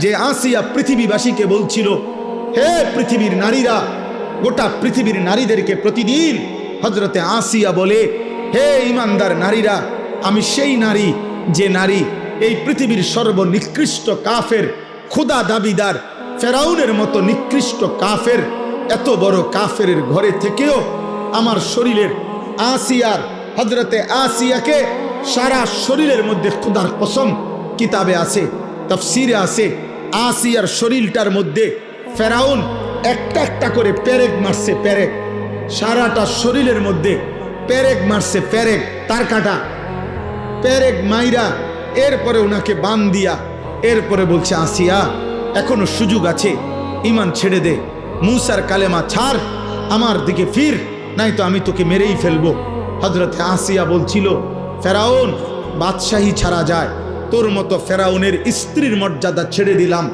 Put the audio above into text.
যে আসিয়া পৃথিবীবাসীকে বলছিল, হে পৃথিবীর নারীরা, গোটা পৃথিবীর নারীদেরকে প্রতিদিন হযরতে আসিয়া বলে, হে ঈমানদার নারীরা, আমি সেই নারী যে নারী এই পৃথিবীর সর্বনিকৃষ্ট কাফের, খোদা দাবিদার ফেরাউনের মতো নিকৃষ্ট কাফের, এত বড় কাফের ঘরে থেকেও আমার শরীরের আসিয়ার, হযরতে আসিয়াকে সারা শরীরের মধ্যে, খোদার কসম কিতাবে আছে, তাফসিরে আছে, আসিয়ার শরীরটার মধ্যে ফেরাউন একটা একটা করে পেরেক মারছে, পেরেক, সারাটা শরীরের মধ্যে পেরেক মারছে, পেরেক, তার কাটা পেরেক মাইরা এরপরে ওনাকে বান দিয়া এরপরে বলছে, আসিয়া এখনো সুযোগ আছে, ঈমান ছেড়ে দে, মুসার কালেমা ছাড়, আমার দিকে ফির, নাই তো আমি তোকে মেরেই ফেলবো। হযরতে আসিয়া বলছিল, ফেরাউন বাদশাহী ছাড়া যায়, তোর মতো ফেরাউনের স্ত্রীর মর্যাদা ছেড়ে দিলাম,